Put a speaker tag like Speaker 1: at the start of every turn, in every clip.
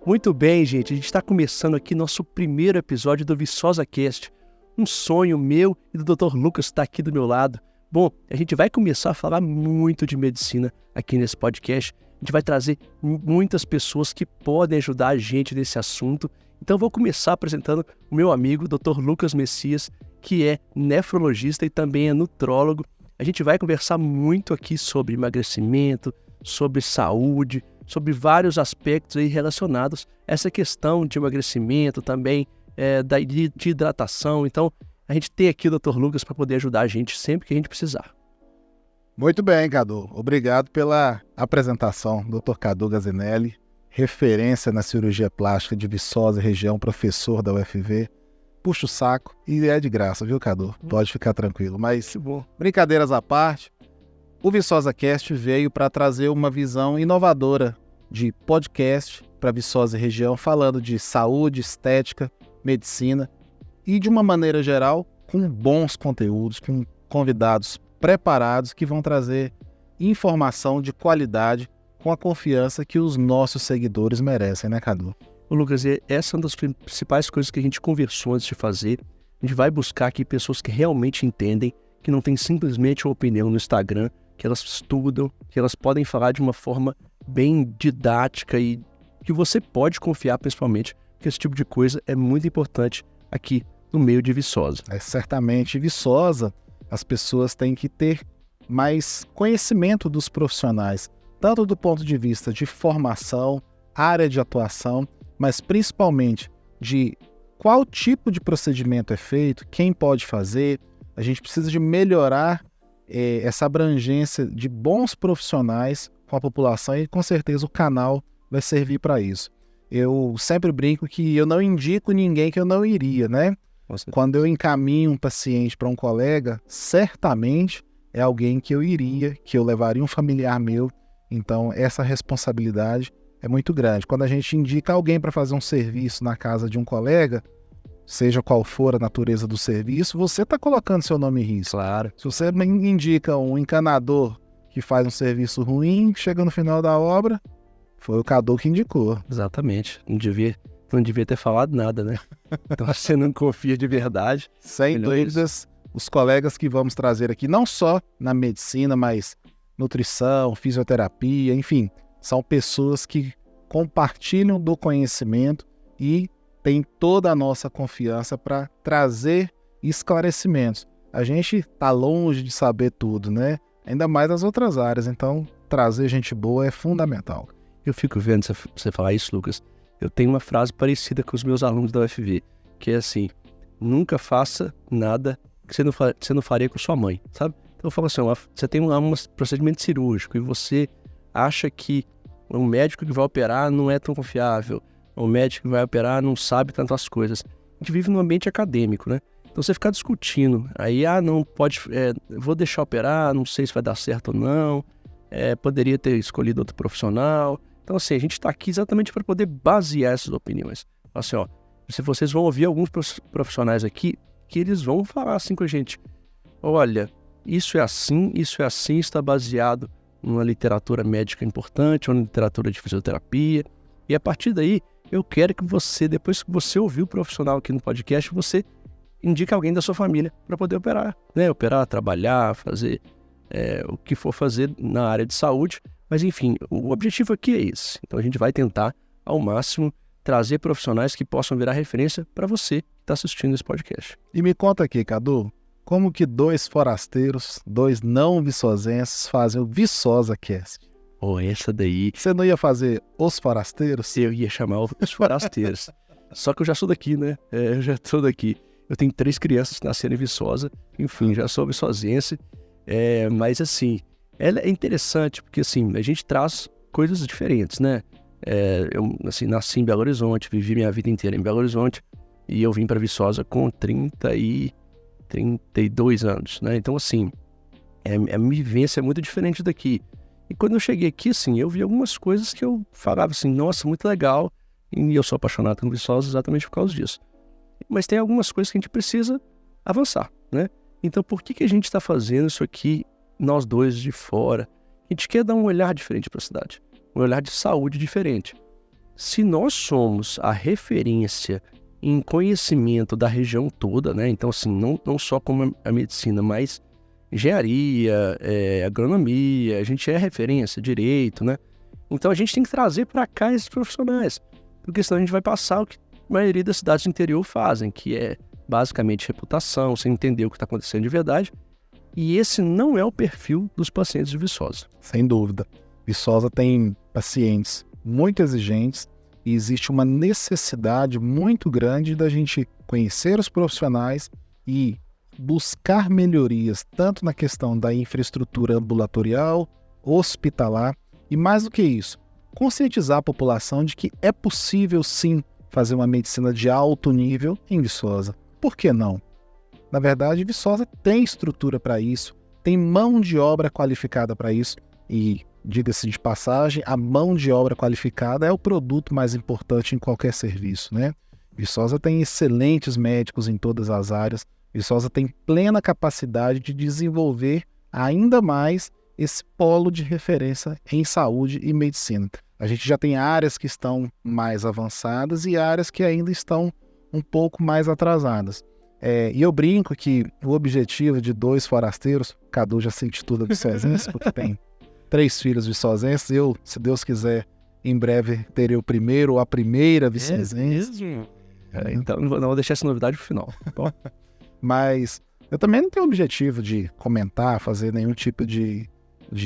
Speaker 1: Muito bem, gente. A gente está começando aqui nosso primeiro episódio do Viçosa Cast. Um sonho meu e do Dr. Lucas estar aqui do meu lado. Bom, a gente vai começar a falar muito de medicina aqui nesse podcast. A gente vai trazer muitas pessoas que podem ajudar a gente nesse assunto. Então eu vou começar apresentando o meu amigo, Dr. Lucas Messias, que é nefrologista e também é nutrólogo. A gente vai conversar muito aqui sobre emagrecimento, sobre saúde, sobre vários aspectos aí relacionados a essa questão de emagrecimento, também de hidratação. Então, a gente tem aqui o Dr. Lucas para poder ajudar a gente sempre que a gente precisar.
Speaker 2: Muito bem, Cadu. Obrigado pela apresentação, Dr. Cadu Gazinelli, referência na cirurgia plástica de Viçosa e região, professor da UFV. Puxa o saco e é de graça, viu, Cadu? Pode ficar tranquilo. Mas, brincadeiras à parte, o Viçosa Cast veio para trazer uma visão inovadora de podcast para Viçosa e região, falando de saúde, estética, medicina e, de uma maneira geral, com bons conteúdos, com convidados preparados que vão trazer informação de qualidade com a confiança que os nossos seguidores merecem, né, Cadu?
Speaker 1: Ô Lucas, essa é uma das principais coisas que a gente conversou antes de fazer. A gente vai buscar aqui pessoas que realmente entendem, que não tem simplesmente uma opinião no Instagram, que elas estudam, que elas podem falar de uma forma bem didática e que você pode confiar principalmente, porque esse tipo de coisa é muito importante aqui no meio de Viçosa.
Speaker 2: Certamente. Viçosa, as pessoas têm que ter mais conhecimento dos profissionais, tanto do ponto de vista de formação, área de atuação, mas principalmente de qual tipo de procedimento é feito, quem pode fazer. A gente precisa de melhorar essa abrangência de bons profissionais com a população e com certeza o canal vai servir para isso. Eu sempre brinco que eu não indico ninguém que eu não iria, né? Quando eu encaminho um paciente para um colega, certamente é alguém que eu iria, que eu levaria um familiar meu. Então, essa responsabilidade é muito grande. Quando a gente indica alguém para fazer um serviço na casa de um colega, seja qual for a natureza do serviço, você está colocando seu nome em risco.
Speaker 1: Claro.
Speaker 2: Se você indica um encanador que faz um serviço ruim, chega no final da obra, foi o Cadu que indicou.
Speaker 1: Exatamente. Não devia ter falado nada, né? Então você não confia de verdade.
Speaker 2: Sem dúvidas, os colegas que vamos trazer aqui, não só na medicina, mas nutrição, fisioterapia, enfim, são pessoas que compartilham do conhecimento e têm toda a nossa confiança para trazer esclarecimentos. A gente está longe de saber tudo, né? Ainda mais nas outras áreas, então trazer gente boa é fundamental.
Speaker 1: Eu fico vendo você falar isso, Lucas. Eu tenho uma frase parecida com os meus alunos da UFV, que é assim: nunca faça nada que você não faria com sua mãe, sabe? Então eu falo assim, você tem um procedimento cirúrgico e você acha que um médico que vai operar não é tão confiável, o médico que vai operar não sabe tantas coisas. A gente vive num ambiente acadêmico, né? Então você ficar discutindo, aí não pode, vou deixar operar, não sei se vai dar certo ou não, poderia ter escolhido outro profissional. Então assim, a gente está aqui exatamente para poder basear essas opiniões. Assim, se vocês vão ouvir alguns profissionais aqui, que eles vão falar assim com a gente: olha, isso é assim, está baseado numa literatura médica importante, ou na literatura de fisioterapia. E a partir daí, eu quero que você, depois que você ouvir o profissional aqui no podcast, você indique alguém da sua família para poder operar, né? Operar, trabalhar, fazer o que for fazer na área de saúde. Mas enfim, o objetivo aqui é esse. Então a gente vai tentar, ao máximo, trazer profissionais que possam virar referência para você que está assistindo esse podcast.
Speaker 2: E me conta aqui, Cadu, como que dois forasteiros, dois não viçosenses fazem o Viçosa Cast?
Speaker 1: Essa daí...
Speaker 2: Você não ia fazer os forasteiros?
Speaker 1: Eu ia chamar os forasteiros. Só que eu já sou daqui, né? Eu já sou daqui. Eu tenho 3 crianças que nasceram em Viçosa. Enfim, já sou viçosense. Mas assim, é interessante porque assim, a gente traz coisas diferentes, né? Eu assim, nasci em Belo Horizonte, vivi minha vida inteira em Belo Horizonte. E eu vim para Viçosa com 32 anos, né? Então assim, a minha vivência é muito diferente daqui. E quando eu cheguei aqui, assim, eu vi algumas coisas que eu falava assim, nossa, muito legal. E eu sou apaixonado por Viçosa exatamente por causa disso. Mas tem algumas coisas que a gente precisa avançar, né? Então por que a gente está fazendo isso aqui, nós dois de fora? A gente quer dar um olhar diferente para a cidade, um olhar de saúde diferente. se nós somos a referência em conhecimento da região toda, né? Então, assim, não só como a medicina, mas engenharia, agronomia, a gente é referência, direito, né? Então, a gente tem que trazer para cá esses profissionais, porque senão a gente vai passar o que a maioria das cidades do interior fazem, que é basicamente reputação, sem entender o que está acontecendo de verdade. E esse não é o perfil dos pacientes de Viçosa.
Speaker 2: Sem dúvida. Viçosa tem pacientes muito exigentes e existe uma necessidade muito grande da gente conhecer os profissionais e buscar melhorias, tanto na questão da infraestrutura ambulatorial, hospitalar e, mais do que isso, conscientizar a população de que é possível, sim, fazer uma medicina de alto nível em Viçosa. Por que não? Na verdade, Viçosa tem estrutura para isso, tem mão de obra qualificada para isso e, diga-se de passagem, a mão de obra qualificada é o produto mais importante em qualquer serviço, né? Viçosa tem excelentes médicos em todas as áreas, Viçosa tem plena capacidade de desenvolver ainda mais esse polo de referência em saúde e medicina. A gente já tem áreas que estão mais avançadas e áreas que ainda estão um pouco mais atrasadas. E eu brinco que o objetivo de 2 forasteiros, Cadu já se intitula viçosense, porque tem 3 filhos viçosenses, eu, se Deus quiser, em breve terei o primeiro ou a primeira viçosense.
Speaker 1: Então não vou deixar essa novidade pro final. Bom.
Speaker 2: Mas eu também não tenho o objetivo de comentar, fazer nenhum tipo de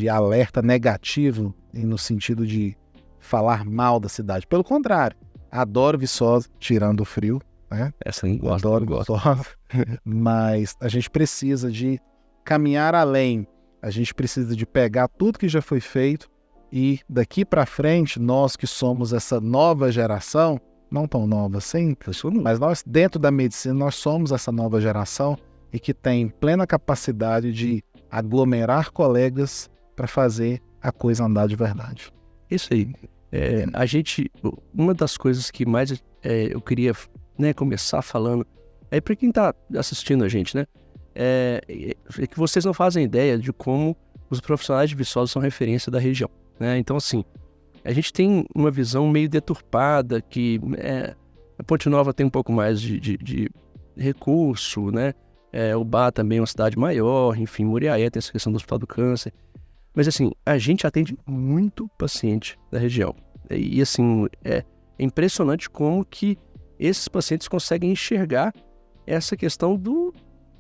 Speaker 2: alerta negativo no sentido de falar mal da cidade. Pelo contrário, adoro Viçosa, tirando o frio, né?
Speaker 1: Essa eu gosto.
Speaker 2: Adoro Viçosa, mas a gente precisa de caminhar além. A gente precisa de pegar tudo que já foi feito e daqui para frente, nós que somos essa nova geração, não tão nova assim, mas nós dentro da medicina, nós somos essa nova geração e que tem plena capacidade de aglomerar colegas para fazer a coisa andar de verdade.
Speaker 1: Isso aí. Uma das coisas que mais eu queria, né, começar falando, para quem está assistindo a gente, né, é que vocês não fazem ideia de como os profissionais de Viçosa são referência da região, né? Então, assim, a gente tem uma visão meio deturpada que a Ponte Nova tem um pouco mais de recurso, né? Ubá também é uma cidade maior, enfim, Muriaé tem essa questão do Hospital do Câncer. Mas, assim, a gente atende muito paciente da região. E assim, é impressionante como que esses pacientes conseguem enxergar essa questão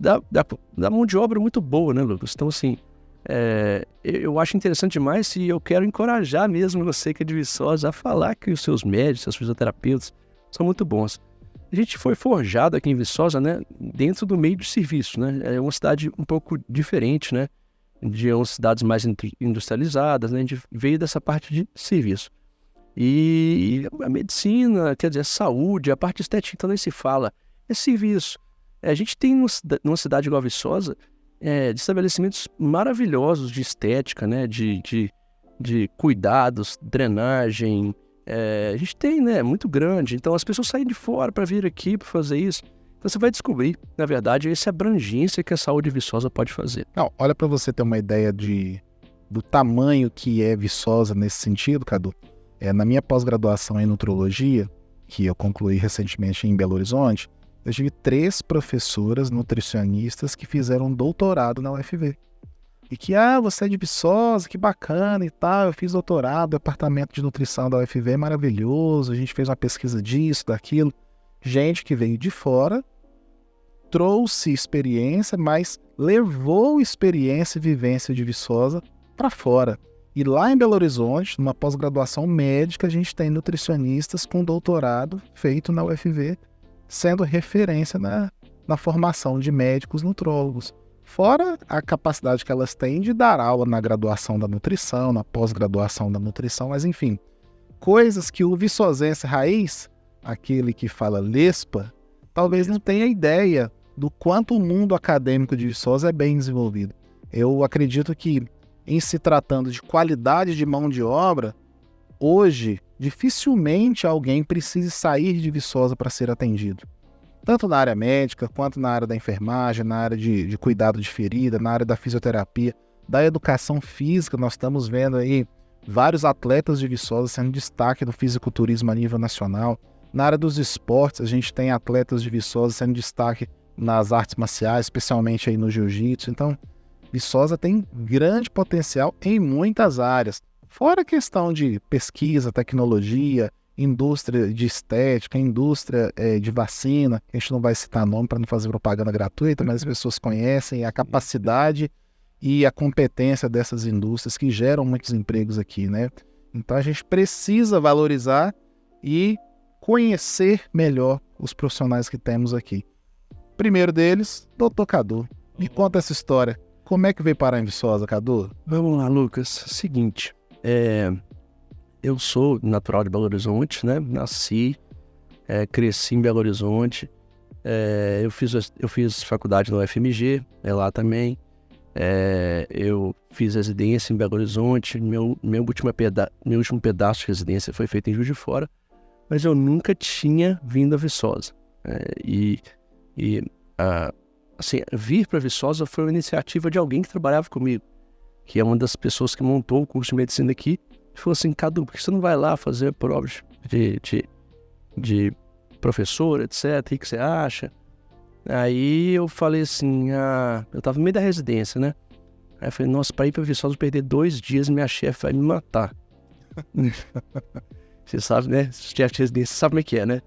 Speaker 1: da mão de obra muito boa, né, Lucas? Então, assim, eu acho interessante demais e eu quero encorajar mesmo você que é de Viçosa a falar que os seus médicos, seus fisioterapeutas são muito bons. A gente foi forjado aqui em Viçosa, né, dentro do meio de serviço, né? É uma cidade um pouco diferente, né? De umas cidades mais industrializadas, né? A gente veio dessa parte de serviço. E a medicina, quer dizer, a saúde, a parte estética, então nem se fala, é serviço. A gente tem numa cidade igual a Viçosa, de estabelecimentos maravilhosos de estética, né? De cuidados, drenagem. A gente tem, né? Muito grande. Então as pessoas saem de fora para vir aqui para fazer isso. Então você vai descobrir, na verdade, essa abrangência que a saúde Viçosa pode fazer.
Speaker 2: Não, olha para você ter uma ideia do tamanho que é Viçosa nesse sentido, Cadu. Na minha pós-graduação em nutrologia, que eu concluí recentemente em Belo Horizonte, eu tive 3 professoras nutricionistas que fizeram um doutorado na UFV. E que, você é de Viçosa, que bacana e tal, eu fiz doutorado, o departamento de nutrição da UFV é maravilhoso, a gente fez uma pesquisa disso, daquilo. Gente que veio de fora, trouxe experiência, mas levou experiência e vivência de Viçosa para fora. E lá em Belo Horizonte, numa pós-graduação médica, a gente tem nutricionistas com doutorado feito na UFV, sendo referência na formação de médicos nutrólogos. Fora a capacidade que elas têm de dar aula na graduação da nutrição, na pós-graduação da nutrição, mas enfim, coisas que o viçosense raiz, aquele que fala lespa, talvez não tenha ideia do quanto o mundo acadêmico de Viçosa é bem desenvolvido. Eu acredito que, em se tratando de qualidade de mão de obra, hoje, dificilmente alguém precise sair de Viçosa para ser atendido. Tanto na área médica, quanto na área da enfermagem, na área de cuidado de ferida, na área da fisioterapia, da educação física. Nós estamos vendo aí vários atletas de Viçosa sendo destaque no fisiculturismo a nível nacional. Na área dos esportes, a gente tem atletas de Viçosa sendo destaque nas artes marciais, especialmente aí no jiu-jitsu. Então, Viçosa tem grande potencial em muitas áreas. Fora a questão de pesquisa, tecnologia, indústria de estética, indústria de vacina, que a gente não vai citar nome para não fazer propaganda gratuita, mas as pessoas conhecem a capacidade e a competência dessas indústrias que geram muitos empregos aqui, né? Então a gente precisa valorizar e conhecer melhor os profissionais que temos aqui. Primeiro deles, Dr. Cadu. Me conta essa história. Como é que veio parar em Viçosa, Cadu?
Speaker 1: Vamos lá, Lucas. Seguinte, eu sou natural de Belo Horizonte, né? Nasci, cresci em Belo Horizonte. Eu fiz faculdade no UFMG, lá também. Eu fiz residência em Belo Horizonte. Meu último pedaço de residência foi feito em Juiz de Fora, mas eu nunca tinha vindo a Viçosa. Assim, vir para Viçosa foi uma iniciativa de alguém que trabalhava comigo, que é uma das pessoas que montou o curso de medicina aqui. Falou assim: Cadu, por que você não vai lá fazer provas de professor, etc? O que você acha? Aí eu falei assim, eu tava no meio da residência, né? Aí eu falei, nossa, para ir para Viçosa eu perder 2 dias, minha chefe vai me matar. Você sabe, né? Chefe de residência, você sabe como é que é, né?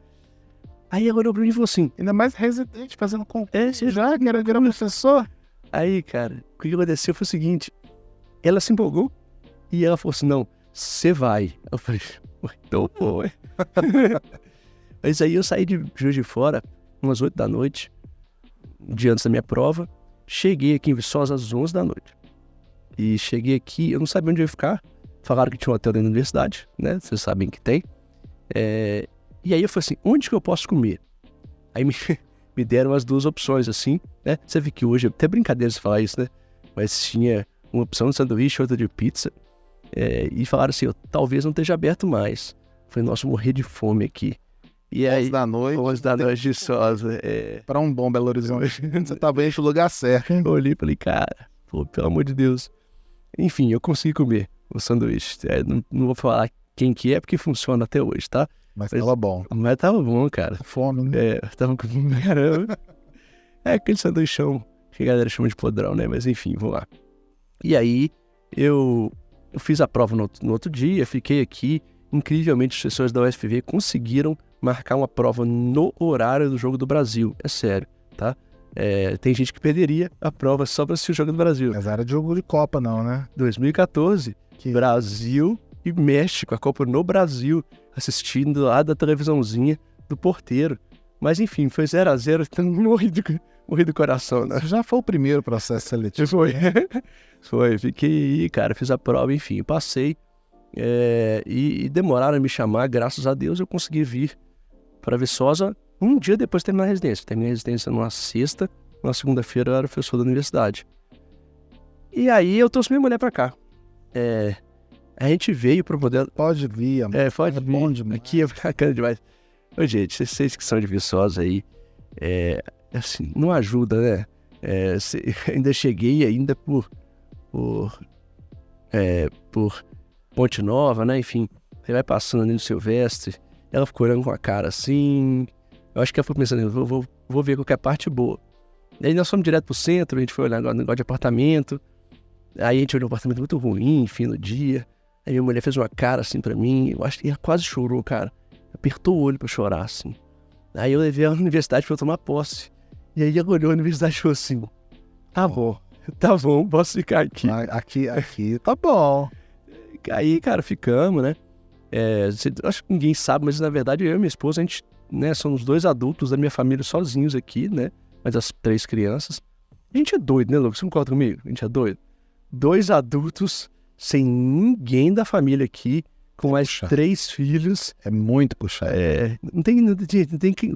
Speaker 1: Aí ela olhou pra mim e falou assim...
Speaker 2: Ainda mais residente, fazendo concurso já, que era virar professor.
Speaker 1: Aí, cara, o que aconteceu foi o seguinte, ela se empolgou e ela falou assim, não, você vai. Eu falei, então pô, Mas aí eu saí de Juiz de Fora, umas 8 da noite, um dia antes da minha prova, cheguei aqui em Viçosa às 11 da noite. E cheguei aqui, eu não sabia onde eu ia ficar, falaram que tinha um hotel dentro da universidade, né, vocês sabem que tem. E aí eu falei assim, onde que eu posso comer? Aí me deram as 2 opções, assim, né? Você vê que hoje, até brincadeira você falar isso, né? Mas tinha uma opção de sanduíche, outra de pizza. E falaram assim, talvez não esteja aberto mais. Eu falei, nossa, eu morri de fome aqui. E aí,
Speaker 2: 11 da noite.
Speaker 1: 11 da noite de Viçosa.
Speaker 2: Para um bom Belo Horizonte. Você tá bem no lugar certo, hein?
Speaker 1: Eu olhei e falei, cara, pô, pelo amor de Deus. Enfim, eu consegui comer o sanduíche. Não vou falar quem que é, porque funciona até hoje, tá?
Speaker 2: Mas tava bom.
Speaker 1: Mas tava bom, cara.
Speaker 2: Fome, né?
Speaker 1: Tava com caramba. Aquele sanduichão que a galera chama de podrão, né? Mas enfim, vamos lá. E aí, eu fiz a prova no outro dia, fiquei aqui. Incrivelmente, os professores da UFV conseguiram marcar uma prova no horário do Jogo do Brasil. É sério, tá? Tem gente que perderia a prova só pra assistir o Jogo do Brasil.
Speaker 2: Mas era de jogo de Copa, não, né?
Speaker 1: 2014, Brasil e México, a Copa no Brasil, assistindo lá da televisãozinha do porteiro. Mas enfim, foi 0-0, então morri do coração, né?
Speaker 2: Já foi o primeiro processo seletivo.
Speaker 1: Foi, fiquei aí, cara, fiz a prova, enfim, passei. E demoraram a me chamar, graças a Deus eu consegui vir para Viçosa um dia depois de terminar a residência. Terminei a residência numa sexta, na segunda-feira eu era professor da universidade. E aí eu trouxe minha mulher para cá. A gente veio para poder...
Speaker 2: Pode vir, amor.
Speaker 1: Pode vir.
Speaker 2: Bom demais.
Speaker 1: Aqui é bacana demais. Ô, gente, vocês que são de Viçosa aí, assim, não ajuda, né? Ainda cheguei ainda por Ponte Nova, né? Enfim, você vai passando ali no Silvestre, ela ficou olhando com a cara assim. Eu acho que ela foi pensando, vou ver qualquer parte boa. E aí nós fomos direto pro centro, a gente foi olhar o negócio de apartamento. Aí a gente olhou um apartamento muito ruim, enfim, no dia. Aí minha mulher fez uma cara assim pra mim, eu acho que ela quase chorou, cara. Apertou o olho pra chorar, assim. Aí eu levei ela na universidade pra eu tomar posse. E aí ela olhou a universidade e falou assim, tá bom, posso ficar aqui.
Speaker 2: Aqui tá bom.
Speaker 1: Aí, cara, ficamos, né? Acho que ninguém sabe, mas na verdade eu e minha esposa, a gente, né, somos 2 adultos da minha família sozinhos aqui, né? Mas as 3 crianças. A gente é doido, né, Lucas? Você concorda comigo? A gente é doido. 2 adultos sem ninguém da família aqui, com mais 3 filhos.
Speaker 2: É muito puxado.
Speaker 1: Não tem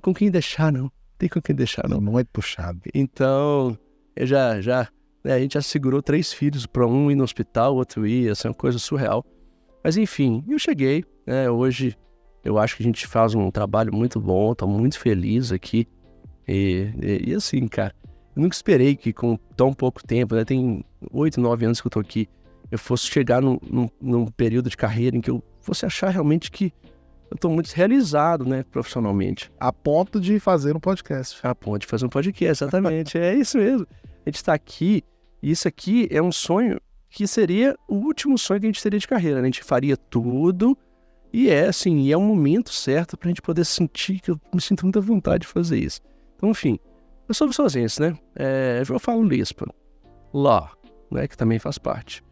Speaker 1: com quem deixar, não.
Speaker 2: É muito puxado.
Speaker 1: Então, a gente já segurou 3 filhos para um ir no hospital, o outro ir, essa é uma coisa surreal. Mas enfim, eu cheguei, né? Hoje eu acho que a gente faz um trabalho muito bom, tô muito feliz aqui. E assim, cara, eu nunca esperei que com tão pouco tempo, né? Tem 8, 9 anos que eu tô aqui, eu fosse chegar num período de carreira em que eu fosse achar realmente que eu estou muito realizado, né, profissionalmente.
Speaker 2: A ponto de fazer um podcast.
Speaker 1: A ponto de fazer um podcast, exatamente. É isso mesmo. A gente está aqui, e isso aqui é um sonho que seria o último sonho que a gente teria de carreira, né? A gente faria tudo, e é um momento certo para a gente poder sentir que eu me sinto muita vontade de fazer isso. Então, enfim, eu sou viçosense, né? Eu falo Lispa, lá, né, que também faz parte.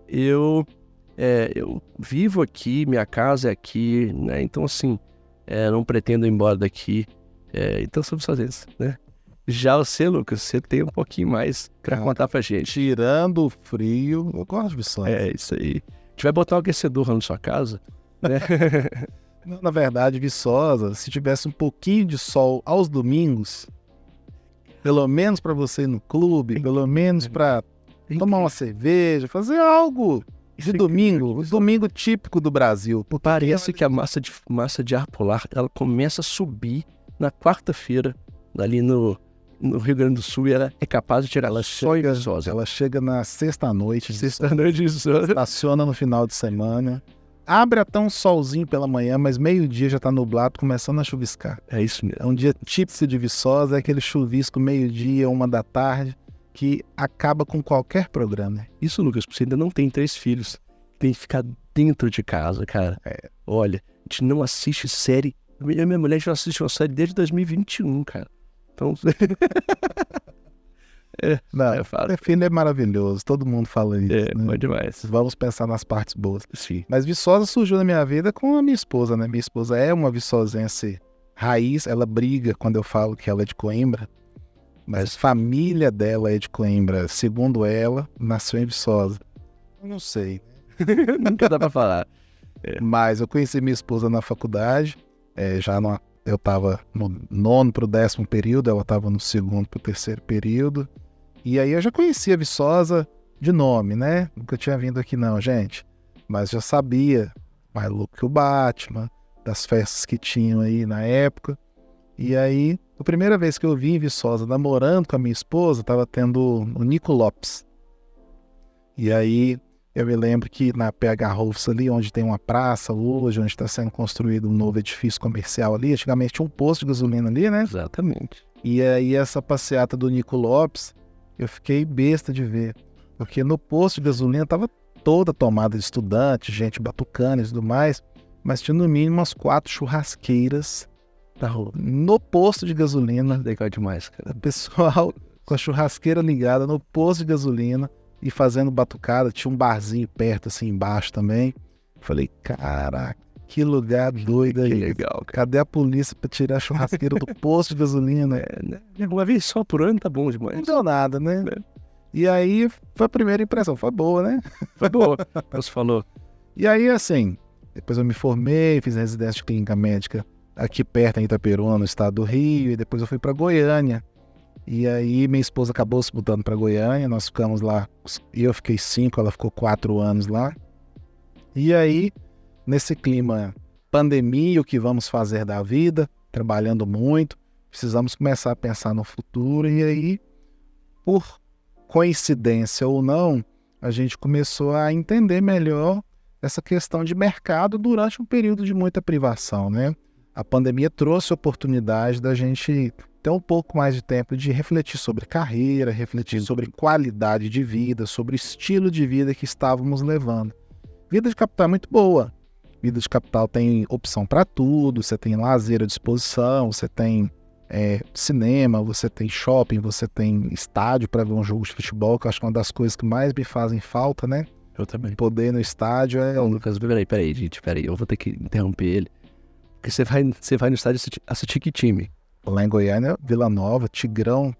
Speaker 1: Eu vivo aqui, minha casa é aqui, né? Então, assim, não pretendo ir embora daqui. Então, sou viçosense, né? Já você, Lucas, você tem um pouquinho mais pra contar pra gente.
Speaker 2: Tirando o frio, eu gosto de Viçosa.
Speaker 1: É, isso aí. A gente vai botar um aquecedor lá na sua casa, né?
Speaker 2: Na verdade, Viçosa, se tivesse um pouquinho de sol aos domingos, pelo menos pra você ir no clube, pelo menos pra tomar uma cerveja, fazer algo de domingo, domingo típico do Brasil.
Speaker 1: Parece que a massa de ar polar, ela começa a subir na quarta-feira, ali no Rio Grande do Sul, e ela é capaz de tirar ela só em Viçosa.
Speaker 2: Ela chega na sexta-noite.
Speaker 1: Sexta-noite de Viçosa.
Speaker 2: Estaciona no final de semana. Abre até um solzinho pela manhã, mas meio-dia já tá nublado, começando a chuviscar.
Speaker 1: É isso mesmo.
Speaker 2: É um dia típico de Viçosa, é aquele chuvisco meio-dia, 1h, que acaba com qualquer programa.
Speaker 1: Isso, Lucas, você ainda não tem 3 filhos. Tem que ficar dentro de casa, cara. Olha, a gente não assiste série. Eu e minha mulher já assiste uma série desde 2021, cara. Então...
Speaker 2: Ter filho é maravilhoso, todo mundo fala isso.
Speaker 1: É, bom demais.
Speaker 2: Vamos pensar nas partes boas.
Speaker 1: Sim.
Speaker 2: Mas Viçosa surgiu na minha vida com a minha esposa, né? Minha esposa é uma viçosense raiz, ela briga quando eu falo que ela é de Coimbra, mas a família dela é de Coimbra. Segundo ela, nasceu em Viçosa. Eu não sei.
Speaker 1: Nunca dá pra falar.
Speaker 2: Mas eu conheci minha esposa na faculdade, eu estava no 9º pro 10º período, ela estava no 2º pro 3º período. E aí eu já conhecia Viçosa de nome, né? Nunca tinha vindo aqui não, gente. Mas já sabia mais louco que o Batman, das festas que tinham aí na época. E aí, a primeira vez que eu vi em Viçosa namorando com a minha esposa, estava tendo o Nico Lopes. E aí, eu me lembro que na PH Rolfs ali, onde tem uma praça hoje, onde está sendo construído um novo edifício comercial ali, antigamente tinha um posto de gasolina ali, né?
Speaker 1: Exatamente.
Speaker 2: E aí essa passeata do Nico Lopes, eu fiquei besta de ver. Porque no posto de gasolina tava toda tomada de estudante, gente batucando e tudo mais, mas tinha no mínimo umas 4 churrasqueiras no posto de gasolina.
Speaker 1: Legal demais, cara.
Speaker 2: O pessoal com a churrasqueira ligada no posto de gasolina e fazendo batucada. Tinha um barzinho perto, assim, embaixo também. Falei, caraca, que lugar doido aí.
Speaker 1: Que legal, cara.
Speaker 2: Cadê a polícia pra tirar a churrasqueira do posto de gasolina?
Speaker 1: Né? Uma vez só por ano tá bom demais.
Speaker 2: Não deu nada, né? E aí, foi a primeira impressão. Foi boa, né?
Speaker 1: Foi boa. Você falou.
Speaker 2: E aí, assim, depois eu me formei, fiz residência de clínica médica aqui perto, em Itaperuna, no estado do Rio. E depois eu fui pra Goiânia. E aí minha esposa acabou se mudando para Goiânia, nós ficamos lá, eu fiquei 5, ela ficou 4 anos lá. E aí, nesse clima pandemia, o que vamos fazer da vida, trabalhando muito, precisamos começar a pensar no futuro. E aí, por coincidência ou não, a gente começou a entender melhor essa questão de mercado durante um período de muita privação, né? A pandemia trouxe a oportunidade da gente ter um pouco mais de tempo de refletir sobre carreira, refletir sobre qualidade de vida, sobre estilo de vida que estávamos levando. Vida de capital é muito boa. Vida de capital tem opção para tudo, você tem lazer à disposição, você tem cinema, você tem shopping, você tem estádio para ver um jogo de futebol, que eu acho que é uma das coisas que mais me fazem falta, né?
Speaker 1: Eu também.
Speaker 2: Poder ir no estádio é...
Speaker 1: Lucas, peraí, gente, eu vou ter que interromper ele. Porque você vai no estádio assistir que time?
Speaker 2: Lá em Goiânia, Vila Nova, Tigrão.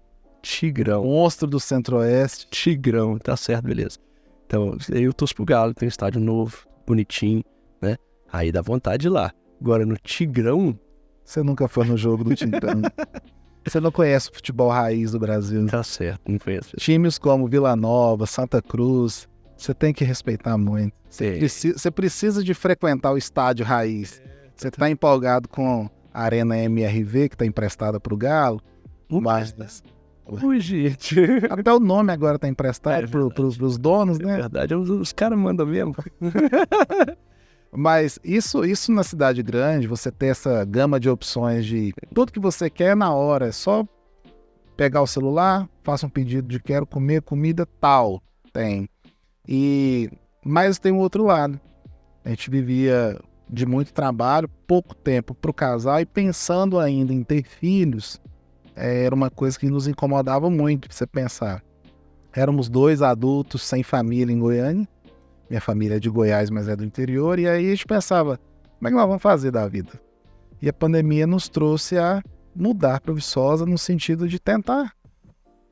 Speaker 2: Monstro do Centro-Oeste.
Speaker 1: Tigrão, tá certo, beleza. Então, eu torço pro Galo, tem um estádio novo, bonitinho, né? Aí dá vontade de ir lá. Agora, no Tigrão...
Speaker 2: Você nunca foi no jogo do Tigrão. Você não conhece o futebol raiz do Brasil.
Speaker 1: Tá certo, não conheço.
Speaker 2: Times como Vila Nova, Santa Cruz, você tem que respeitar muito. Você precisa de frequentar o estádio raiz. Você tá empolgado com a Arena MRV, que tá emprestada pro Galo, mas
Speaker 1: Ui, gente.
Speaker 2: Até o nome agora tá emprestado pros donos, né?
Speaker 1: É verdade, os caras mandam mesmo.
Speaker 2: Mas isso na cidade grande, você ter essa gama de opções de tudo que você quer na hora, é só pegar o celular, faça um pedido de quero comer comida tal, tem. Mas tem um outro lado. A gente vivia de muito trabalho, pouco tempo para o casal e pensando ainda em ter filhos, era uma coisa que nos incomodava muito, você pensar. Éramos 2 adultos sem família em Goiânia, minha família é de Goiás, mas é do interior, e aí a gente pensava, como é que nós vamos fazer da vida? E a pandemia nos trouxe a mudar para Viçosa no sentido de tentar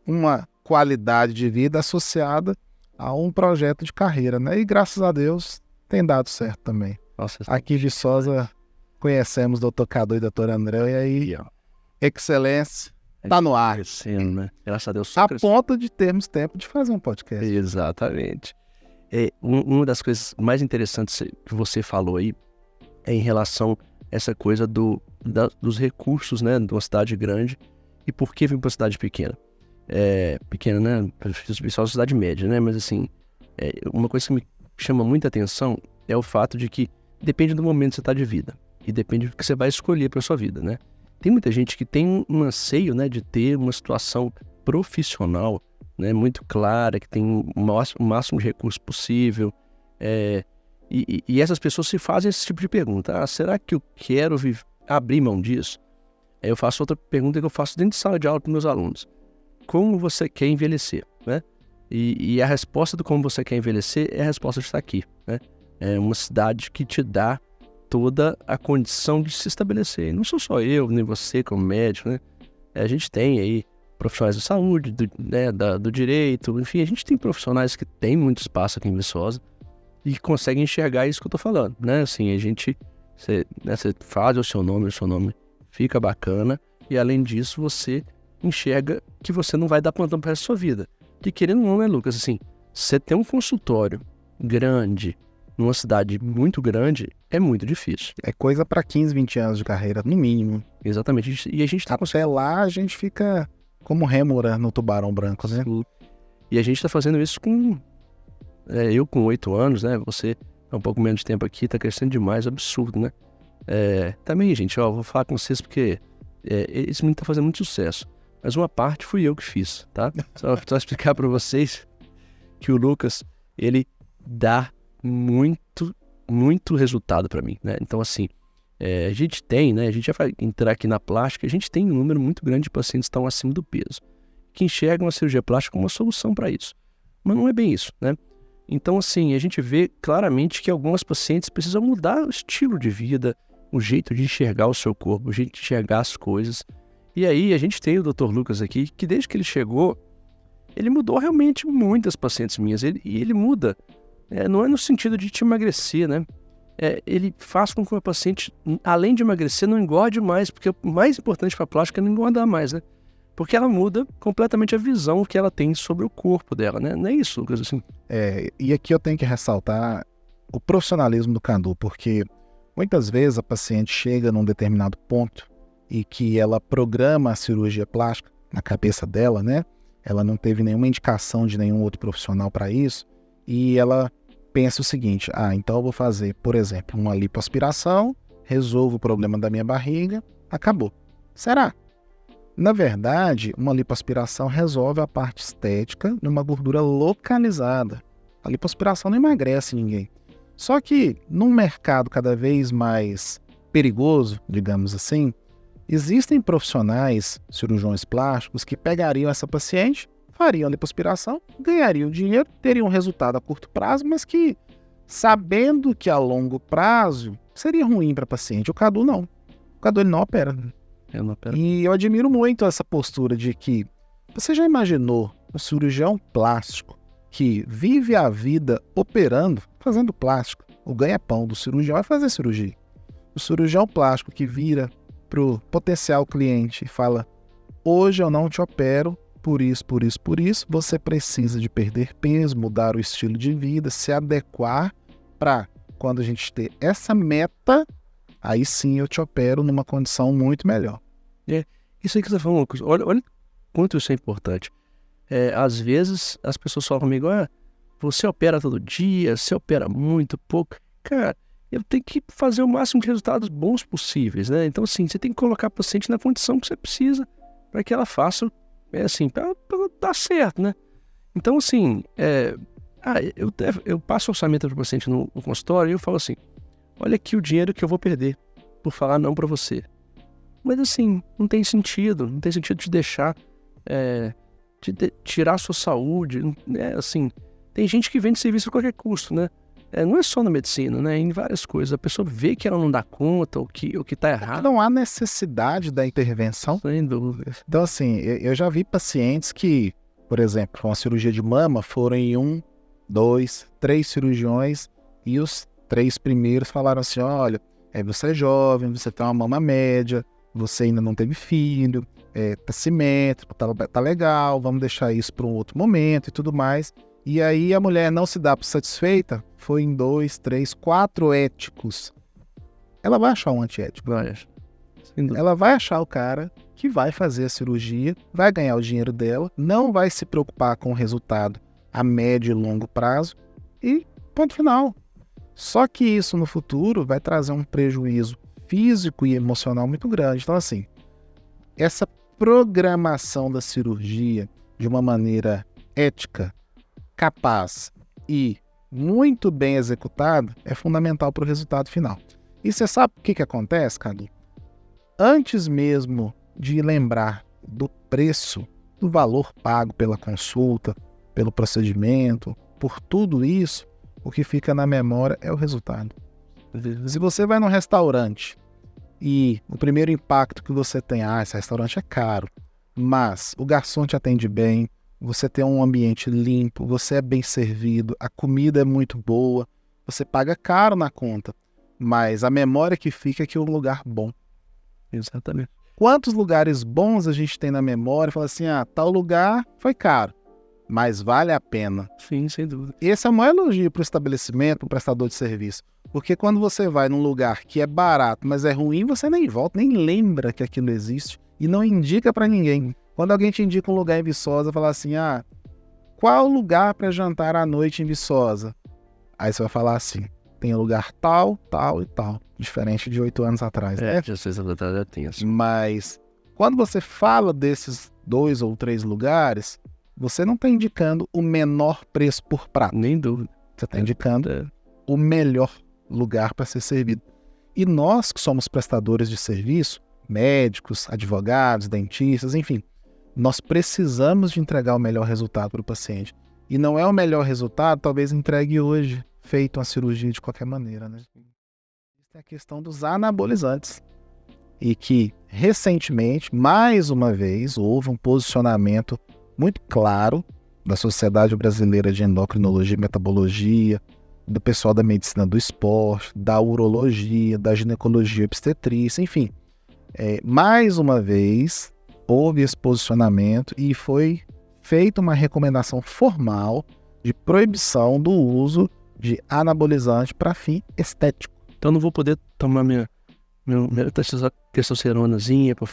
Speaker 2: uma qualidade de vida associada a um projeto de carreira, né? E graças a Deus tem dado certo também.
Speaker 1: Nossa,
Speaker 2: Aqui em Viçosa conhecemos o Dr. Cadu e o Dr. André, e aí, excelência, tá no ar.
Speaker 1: Crescendo, né? Graças a Deus.
Speaker 2: A ponto de termos tempo de fazer um podcast.
Speaker 1: Exatamente. Uma das coisas mais interessantes que você falou aí é em relação a essa coisa dos recursos, né, de uma cidade grande e por que vir para uma cidade pequena. Pequena, né, só uma cidade média, né, mas assim, uma coisa que me chama muita atenção é o fato de que depende do momento que você está de vida e depende do que você vai escolher para sua vida, né. Tem muita gente que tem um anseio, né, de ter uma situação profissional, né, muito clara, que tem o máximo de recurso possível, e essas pessoas se fazem esse tipo de pergunta. Será que eu quero abrir mão disso? Aí eu faço outra pergunta que eu faço dentro de sala de aula para meus alunos. Como você quer envelhecer? Né? E a resposta do como você quer envelhecer é a resposta que está aqui. Né? É uma cidade que te dá toda a condição de se estabelecer. E não sou só eu, nem você como médico, né? A gente tem aí profissionais da saúde, do direito, enfim, a gente tem profissionais que têm muito espaço aqui em Viçosa e que conseguem enxergar isso que eu tô falando, né? Assim, você faz o seu nome fica bacana e além disso você enxerga que você não vai dar plantão para a sua vida. Que querendo ou não, né, Lucas? Assim, você ter um consultório grande numa cidade muito grande é muito difícil.
Speaker 2: É coisa para 15, 20 anos de carreira, no mínimo.
Speaker 1: Exatamente. E a gente
Speaker 2: até lá a gente fica como rêmora no Tubarão Branco, né?
Speaker 1: E a gente tá fazendo isso com... eu com 8 anos, né? Você há um pouco menos de tempo aqui, tá crescendo demais, absurdo, né? Também, gente, vou falar com vocês porque esse menino tá fazendo muito sucesso. Mas uma parte fui eu que fiz, tá? Só explicar para vocês que o Lucas, ele dá muito, muito resultado para mim, né? Então, assim, a gente tem, né? A gente já vai entrar aqui na plástica, a gente tem um número muito grande de pacientes que estão acima do peso, que enxergam a cirurgia plástica como uma solução para isso. Mas não é bem isso, né? Então, assim, a gente vê claramente que algumas pacientes precisam mudar o estilo de vida, o jeito de enxergar o seu corpo, o jeito de enxergar as coisas. E aí a gente tem o Dr. Lucas aqui, que desde que ele chegou, ele mudou realmente muitas pacientes minhas. Ele muda, não é no sentido de te emagrecer, né? Ele faz com que o paciente, além de emagrecer, não engorde mais, porque o mais importante para a plástica é não engordar mais, né? Porque ela muda completamente a visão que ela tem sobre o corpo dela, né? Não é isso, Lucas? Assim.
Speaker 2: E aqui eu tenho que ressaltar o profissionalismo do Cadu, porque muitas vezes a paciente chega num determinado ponto e que ela programa a cirurgia plástica na cabeça dela, né? Ela não teve nenhuma indicação de nenhum outro profissional para isso e ela pensa o seguinte, então eu vou fazer, por exemplo, uma lipoaspiração, resolvo o problema da minha barriga, acabou. Será? Na verdade, uma lipoaspiração resolve a parte estética numa gordura localizada. A lipoaspiração não emagrece ninguém. Só que num mercado cada vez mais perigoso, digamos assim, existem profissionais, cirurgiões plásticos, que pegariam essa paciente, fariam a lipoaspiração, ganhariam dinheiro, teriam um resultado a curto prazo, mas que, sabendo que a longo prazo seria ruim para a paciente. O Cadu não. O Cadu ele não opera. E eu admiro muito essa postura de que você já imaginou um cirurgião plástico que vive a vida operando, fazendo plástico. O ganha-pão do cirurgião é fazer cirurgia. O cirurgião plástico que vira pro potencial cliente e fala: hoje eu não te opero por isso, você precisa de perder peso, mudar o estilo de vida, se adequar para quando a gente ter essa meta, aí sim eu te opero numa condição muito melhor.
Speaker 1: Isso aí que você falou, Lucas. Olha quanto isso é importante. Às vezes as pessoas falam comigo, você opera todo dia, você opera muito pouco. Cara, eu tenho que fazer o máximo de resultados bons possíveis, né? Então, assim, você tem que colocar a paciente na condição que você precisa para que ela faça, para dar certo, né? Então, assim, eu passo o orçamento para o paciente no consultório e eu falo assim, olha aqui o dinheiro que eu vou perder por falar não para você. Mas, assim, não tem sentido te deixar, tirar a sua saúde, né? Assim, tem gente que vende serviço a qualquer custo, né? Não é só na medicina, né? Em várias coisas. A pessoa vê que ela não dá conta, o que tá errado.
Speaker 2: Não há necessidade da intervenção.
Speaker 1: Sem dúvida.
Speaker 2: Então, assim, eu já vi pacientes que, por exemplo, com a cirurgia de mama, foram em 1, 2, 3 cirurgiões e os 3 primeiros falaram assim, olha, você é jovem, você tem uma mama média, você ainda não teve filho, tá simétrico, tá legal, vamos deixar isso para um outro momento e tudo mais. E aí a mulher não se dá por satisfeita, foi em 2, 3, 4 éticos. Ela vai achar um antiético. Ela vai achar o cara que vai fazer a cirurgia, vai ganhar o dinheiro dela, não vai se preocupar com o resultado a médio e longo prazo e ponto final. Só que isso no futuro vai trazer um prejuízo físico e emocional muito grande. Então, assim, essa programação da cirurgia de uma maneira ética, capaz e muito bem executada é fundamental para o resultado final. E você sabe o que acontece, Cadu? Antes mesmo de lembrar do preço, do valor pago pela consulta, pelo procedimento, por tudo isso, o que fica na memória é o resultado. Se você vai num restaurante e o primeiro impacto que você tem, esse restaurante é caro, mas o garçom te atende bem, você tem um ambiente limpo, você é bem servido, a comida é muito boa, você paga caro na conta, mas a memória que fica é que é um lugar bom.
Speaker 1: Exatamente.
Speaker 2: Quantos lugares bons a gente tem na memória? Fala assim, tal lugar foi caro, mas vale a pena.
Speaker 1: Sim, sem dúvida.
Speaker 2: Esse é o maior elogio para o estabelecimento, para o prestador de serviço. Porque quando você vai num lugar que é barato, mas é ruim, você nem volta, nem lembra que aquilo existe e não indica para ninguém. Quando alguém te indica um lugar em Viçosa, fala assim, qual lugar para jantar à noite em Viçosa? Aí você vai falar assim, tem lugar tal, tal e tal. Diferente de 8 anos atrás.
Speaker 1: Já 6 anos atrás já tem assim.
Speaker 2: Mas quando você fala desses 2 ou 3 lugares, você não está indicando o menor preço por prato.
Speaker 1: Nem dúvida.
Speaker 2: Você está indicando o melhor lugar para ser servido. E nós que somos prestadores de serviço, médicos, advogados, dentistas, enfim, nós precisamos de entregar o melhor resultado para o paciente. E não é o melhor resultado, talvez entregue hoje, feito uma cirurgia de qualquer maneira, né? É a questão dos anabolizantes. E que, recentemente, mais uma vez, houve um posicionamento muito claro da Sociedade Brasileira de Endocrinologia e Metabologia, do pessoal da medicina do esporte, da urologia, da ginecologia e obstetrícia, enfim. Mais uma vez, houve esse posicionamento e foi feita uma recomendação formal de proibição do uso de anabolizante para fim estético.
Speaker 1: Então eu não vou poder tomar minha testosteronazinha para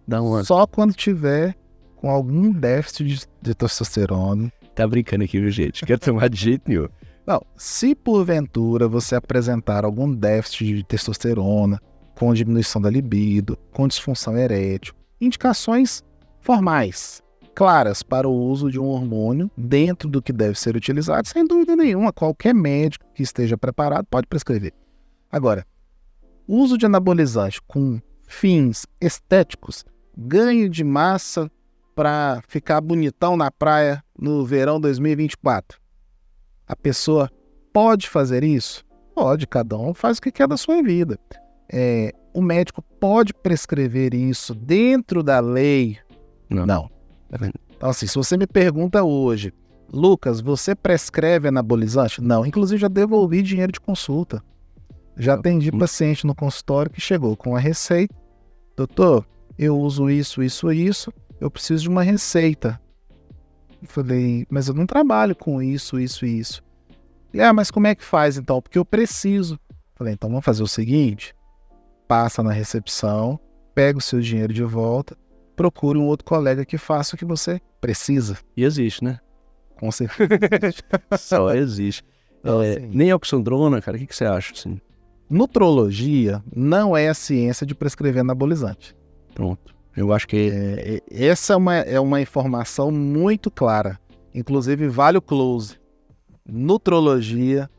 Speaker 1: dar uma...
Speaker 2: Só quando tiver com algum déficit de testosterona.
Speaker 1: Tá brincando aqui, viu, gente? Quero tomar de jeito nenhum.
Speaker 2: Não, se porventura você apresentar algum déficit de testosterona, com diminuição da libido, com disfunção erétil, indicações formais, claras para o uso de um hormônio dentro do que deve ser utilizado, sem dúvida nenhuma, qualquer médico que esteja preparado pode prescrever. Agora, uso de anabolizante com fins estéticos, ganho de massa para ficar bonitão na praia no verão 2024. A pessoa pode fazer isso? Pode, cada um faz o que quer da sua vida. O médico pode prescrever isso dentro da lei? Não. Então, assim, se você me pergunta hoje, Lucas, você prescreve anabolizante? Não. Inclusive, já devolvi dinheiro de consulta. Já atendi paciente no consultório que chegou com a receita. Doutor, eu uso isso, isso e isso. Eu preciso de uma receita. Eu falei, mas eu não trabalho com isso, isso e isso. Ele, mas como é que faz então? Porque eu preciso. Eu falei, então vamos fazer o seguinte. Passa na recepção, pega o seu dinheiro de volta, procure um outro colega que faça o que você precisa.
Speaker 1: E existe, né?
Speaker 2: Com certeza.
Speaker 1: Só existe.
Speaker 2: Então, assim,
Speaker 1: Nem oxandrona, cara, o que você acha? Assim?
Speaker 2: nutrologia não é a ciência de prescrever anabolizante.
Speaker 1: Pronto. Eu acho que...
Speaker 2: Essa é uma informação muito clara. Inclusive, vale o close. Nutrologia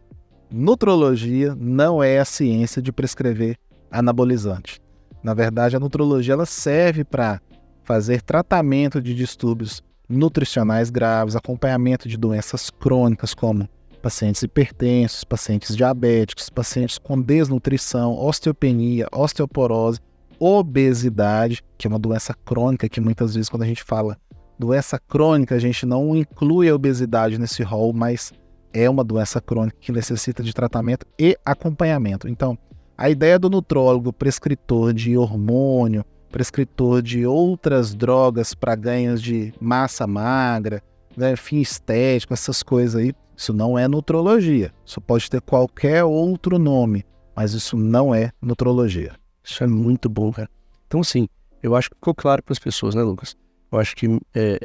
Speaker 2: não é a ciência de prescrever anabolizante. Na verdade, a nutrologia ela serve para fazer tratamento de distúrbios nutricionais graves, acompanhamento de doenças crônicas como pacientes hipertensos, pacientes diabéticos, pacientes com desnutrição, osteopenia, osteoporose, obesidade, que é uma doença crônica, que muitas vezes quando a gente fala doença crônica, a gente não inclui a obesidade nesse rol, mas é uma doença crônica que necessita de tratamento e acompanhamento. Então, a ideia do nutrólogo, prescritor de hormônio, prescritor de outras drogas para ganhos de massa magra, né, fim estético, essas coisas aí, isso não é nutrologia. Isso pode ter qualquer outro nome, mas isso não é nutrologia.
Speaker 1: Isso é muito bom, cara. Então, assim, eu acho que ficou claro para as pessoas, né, Lucas? Eu acho que,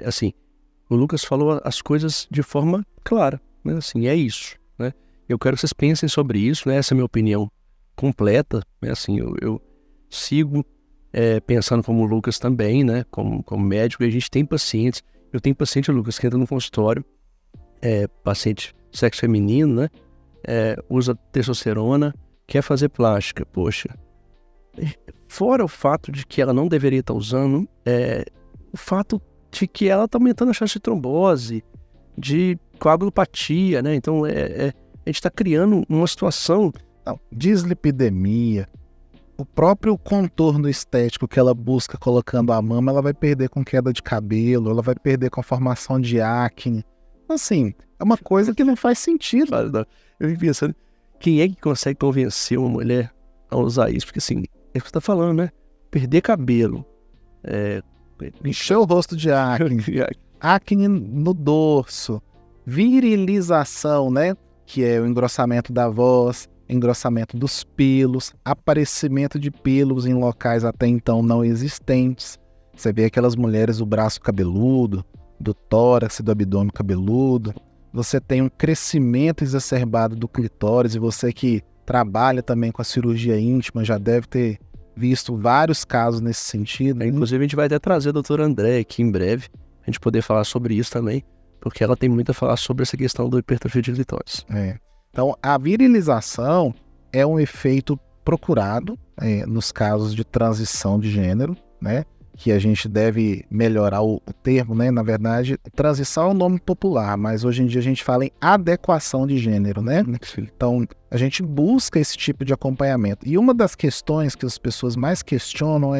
Speaker 1: assim, o Lucas falou as coisas de forma clara, né? Assim, é isso, né? Eu quero que vocês pensem sobre isso, né? Essa é a minha opinião completa, né? Assim, eu sigo pensando como o Lucas também, né? Como médico, e a gente tem pacientes. Eu tenho paciente, Lucas, que entra no consultório, paciente sexo feminino, né? Usa testosterona, quer fazer plástica, poxa. Fora o fato de que ela não deveria estar usando, o fato de que ela está aumentando a chance de trombose, de coagulopatia, né? Então, a gente está criando uma situação...
Speaker 2: Não, dislipidemia, o próprio contorno estético que ela busca colocando a mama, ela vai perder com queda de cabelo, ela vai perder com a formação de acne. Assim, é uma coisa que não faz sentido.
Speaker 1: Eu fico pensando, quem é que consegue convencer uma mulher a usar isso? Porque assim, é o que você tá falando, né? Perder cabelo.
Speaker 2: Encher o rosto de acne. Acne no dorso. Virilização, né? Que é o engrossamento da voz, engrossamento dos pelos, aparecimento de pelos em locais até então não existentes. Você vê aquelas mulheres do braço cabeludo, do tórax e do abdômen cabeludo. Você tem um crescimento exacerbado do clitóris, e você que trabalha também com a cirurgia íntima já deve ter visto vários casos nesse sentido.
Speaker 1: Inclusive, a gente vai até trazer a doutora André aqui em breve, a gente poder falar sobre isso também, porque ela tem muito a falar sobre essa questão do hipertrofia de clitóris.
Speaker 2: Então, a virilização é um efeito procurado nos casos de transição de gênero, né? Que a gente deve melhorar o termo, né? Na verdade, transição é um nome popular, mas hoje em dia a gente fala em adequação de gênero, né? Então, a gente busca esse tipo de acompanhamento. E uma das questões que as pessoas mais questionam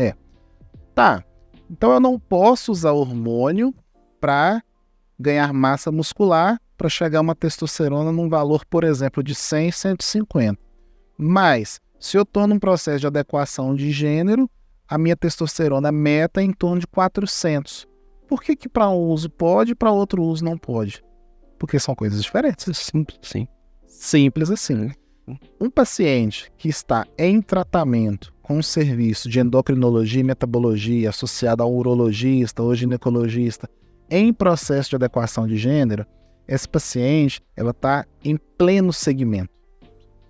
Speaker 2: então eu não posso usar hormônio para ganhar massa muscular, para chegar a uma testosterona num valor, por exemplo, de 100, 150. Mas, se eu estou num processo de adequação de gênero, a minha testosterona meta é em torno de 400. Por que para um uso pode e para outro uso não pode? Porque são coisas diferentes.
Speaker 1: Simples, sim.
Speaker 2: Simples assim. Um paciente que está em tratamento com um serviço de endocrinologia e metabologia associado a um urologista ou ginecologista em processo de adequação de gênero, esse paciente ela está em pleno segmento,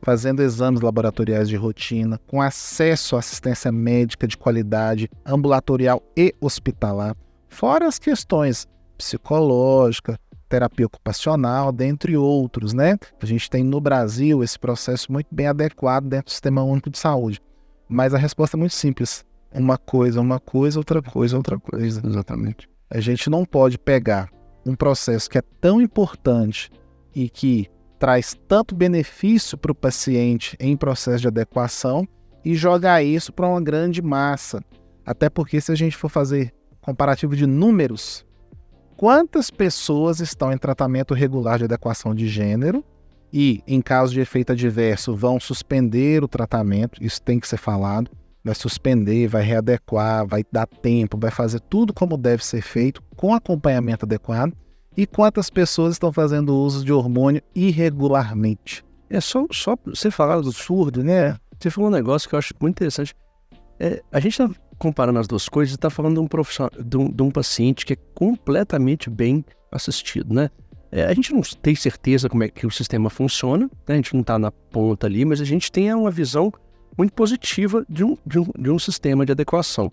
Speaker 2: fazendo exames laboratoriais de rotina, com acesso à assistência médica de qualidade, ambulatorial e hospitalar, fora as questões psicológicas, terapia ocupacional, dentre outros, né? A gente tem no Brasil esse processo muito bem adequado dentro do Sistema Único de Saúde. Mas a resposta é muito simples. Uma coisa, outra coisa, outra coisa.
Speaker 1: Exatamente.
Speaker 2: A gente não pode pegar um processo que é tão importante e que traz tanto benefício para o paciente em processo de adequação e jogar isso para uma grande massa. Até porque se a gente for fazer comparativo de números, quantas pessoas estão em tratamento regular de adequação de gênero e, em caso de efeito adverso, vão suspender o tratamento, isso tem que ser falado, vai suspender, vai readequar, vai dar tempo, vai fazer tudo como deve ser feito, com acompanhamento adequado, e quantas pessoas estão fazendo uso de hormônio irregularmente.
Speaker 1: Só você falar do surdo, né? Você falou um negócio que eu acho muito interessante. A gente está comparando as duas coisas, está falando de um profissional, de um paciente que é completamente bem assistido, né? A gente não tem certeza como é que o sistema funciona, né? A gente não está na ponta ali, mas a gente tem uma visão muito positiva de um sistema de adequação.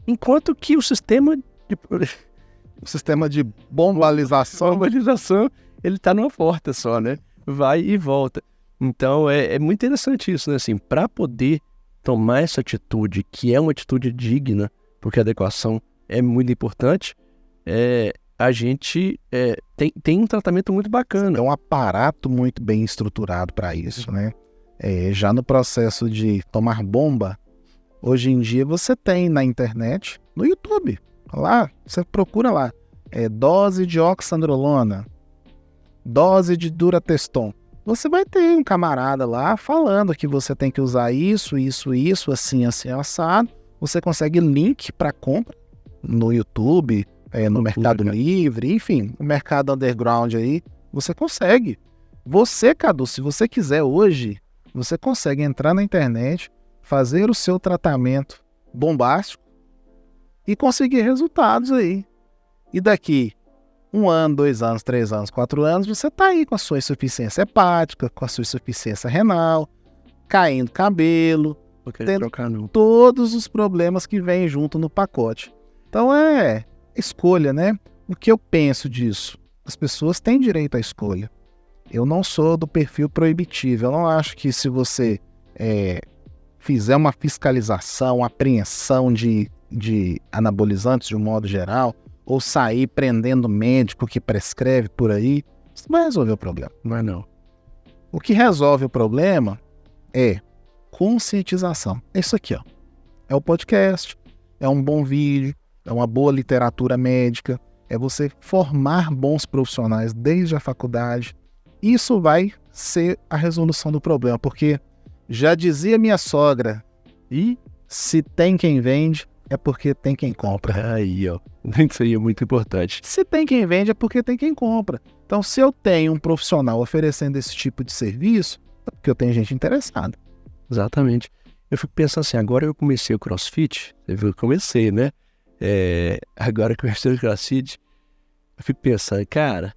Speaker 1: Enquanto que o sistema
Speaker 2: de bombalização,
Speaker 1: ele está numa porta só, né? Vai e volta. Então, é muito interessante isso, né? Assim, para poder tomar essa atitude, que é uma atitude digna, porque a adequação é muito importante, a gente tem um tratamento muito bacana.
Speaker 2: É um aparato muito bem estruturado para isso, né? Já no processo de tomar bomba, hoje em dia você tem na internet, no YouTube, lá, você procura lá, dose de oxandrolona, dose de durateston. Você vai ter um camarada lá falando que você tem que usar isso, assim, assado. Você consegue link para compra no YouTube, no Mercado Livre, enfim, no mercado underground aí, você consegue. Você, Cadu, se você quiser hoje, você consegue entrar na internet, fazer o seu tratamento bombástico e conseguir resultados aí. E daqui 1 ano, 2 anos, 3 anos, 4 anos, você está aí com a sua insuficiência hepática, com a sua insuficiência renal, caindo cabelo, tendo todos os problemas que vêm junto no pacote. Então é escolha, né? O que eu penso disso? As pessoas têm direito à escolha. Eu não sou do perfil proibitivo. Eu não acho que se você fizer uma fiscalização, apreensão de anabolizantes de um modo geral, ou sair prendendo médico que prescreve por aí, isso não vai resolver o problema.
Speaker 1: Não é não.
Speaker 2: O que resolve o problema é conscientização. É isso aqui, ó. É o podcast, é um bom vídeo, é uma boa literatura médica, é você formar bons profissionais desde a faculdade. Isso vai ser a resolução do problema, porque já dizia minha sogra, e se tem quem vende, é porque tem quem compra.
Speaker 1: Aí, ó. Isso aí é muito importante.
Speaker 2: Se tem quem vende, é porque tem quem compra. Então, se eu tenho um profissional oferecendo esse tipo de serviço, é porque eu tenho gente interessada.
Speaker 1: Exatamente. Eu fico pensando assim, agora eu comecei o CrossFit, você viu que eu comecei, né? Agora que eu comecei o CrossFit, eu fico pensando, cara,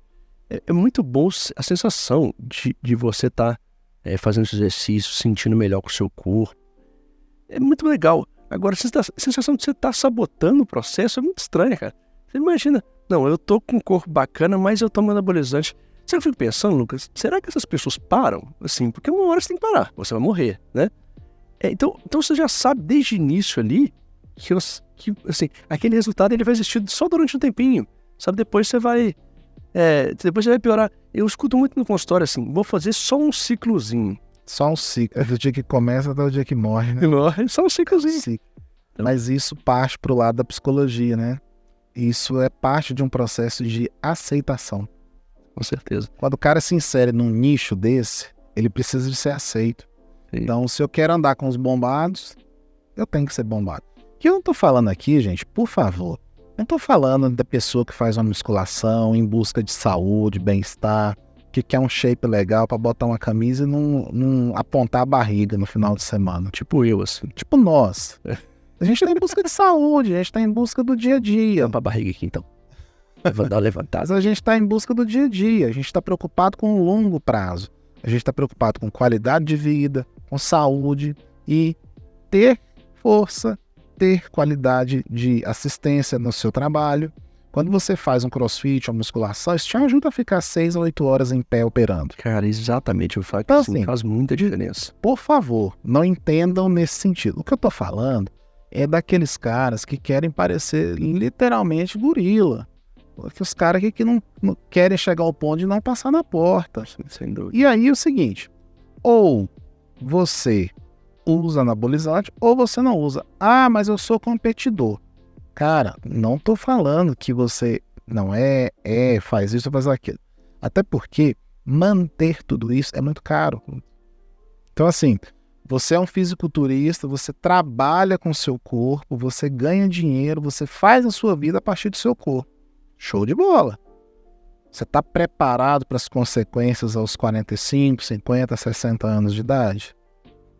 Speaker 1: é muito bom a sensação de você estar fazendo esse exercício, sentindo melhor com o seu corpo. É muito legal. Agora, a sensação de você estar sabotando o processo é muito estranha, cara. Você imagina, não, eu tô com um corpo bacana, mas eu tomo anabolizante. Você fica pensando, Lucas, será que essas pessoas param? Assim, porque uma hora você tem que parar, você vai morrer, né? Então você já sabe desde o início ali que assim, aquele resultado ele vai existir só durante um tempinho, sabe? Depois você vai piorar. Eu escuto muito no consultório assim, vou fazer só um ciclozinho.
Speaker 2: Só um ciclo, é do dia que começa até o dia que morre, né?
Speaker 1: Morre, só um ciclozinho.
Speaker 2: Então, mas isso parte pro lado da psicologia, né? Isso é parte de um processo de aceitação.
Speaker 1: Com certeza.
Speaker 2: Quando o cara se insere num nicho desse, ele precisa de ser aceito. Sim. Então, se eu quero andar com os bombados, eu tenho que ser bombado. O que eu não tô falando aqui, gente, por favor, não tô falando da pessoa que faz uma musculação em busca de saúde, bem-estar, que quer um shape legal pra botar uma camisa e não apontar a barriga no final de semana.
Speaker 1: Tipo eu, assim.
Speaker 2: Tipo nós. A gente tá em busca de saúde, a gente tá em busca do dia a dia.
Speaker 1: Vamos pra barriga aqui, então. Vou dar uma levantada.
Speaker 2: Mas a gente tá em busca do dia a dia, a gente tá preocupado com o longo prazo. A gente tá preocupado com qualidade de vida, com saúde e ter força, ter qualidade de assistência no seu trabalho. Quando você faz um crossfit, uma musculação, isso te ajuda a ficar 6 a 8 horas em pé operando.
Speaker 1: Cara, exatamente. Eu falo que
Speaker 2: então,
Speaker 1: assim, faz muita diferença.
Speaker 2: Por favor, não entendam nesse sentido. O que eu tô falando é daqueles caras que querem parecer literalmente gorila. Os caras que não querem chegar ao ponto de não passar na porta.
Speaker 1: Sem dúvida.
Speaker 2: E aí é o seguinte, ou você usa anabolizante ou você não usa. Ah, mas eu sou competidor. Cara, não tô falando que você não faz isso ou faz aquilo. Até porque manter tudo isso é muito caro. Então assim, você é um fisiculturista, você trabalha com o seu corpo, você ganha dinheiro, você faz a sua vida a partir do seu corpo. Show de bola. Você está preparado para as consequências aos 45, 50, 60 anos de idade?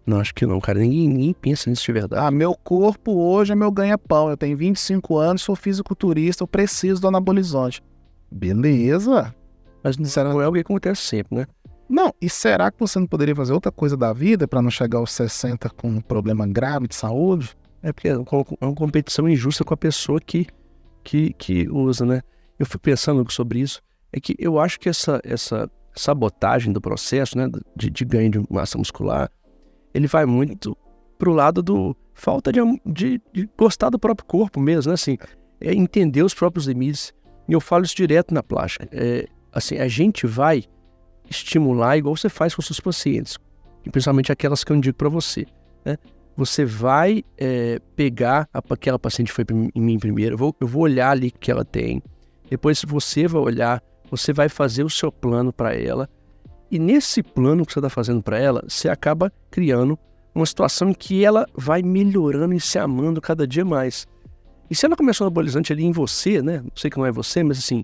Speaker 1: Não, acho que não, cara. Ninguém pensa nisso de verdade.
Speaker 2: Ah, meu corpo hoje é meu ganha-pão. Eu tenho 25 anos, sou fisiculturista, eu preciso do anabolizante. Beleza.
Speaker 1: Mas não é o que acontece sempre, né?
Speaker 2: Não, e será que você não poderia fazer outra coisa da vida para não chegar aos 60 com um problema grave de saúde?
Speaker 1: É porque é uma competição injusta com a pessoa que usa, né? Eu fui pensando sobre isso. É que eu acho que essa sabotagem do processo, né, de ganho de massa muscular, ele vai muito pro lado do falta de gostar do próprio corpo mesmo, né? Assim, é entender os próprios limites. E eu falo isso direto na plástica. Assim, a gente vai estimular igual você faz com seus pacientes, e principalmente aquelas que eu indico para você, né? Você vai pegar aquela paciente que foi em mim primeiro, eu vou olhar ali o que ela tem, depois você vai olhar, você vai fazer o seu plano para ela, e nesse plano que você está fazendo para ela, você acaba criando uma situação em que ela vai melhorando e se amando cada dia mais. E se ela começa um anabolizante ali em você, né? Não sei que não é você, mas assim,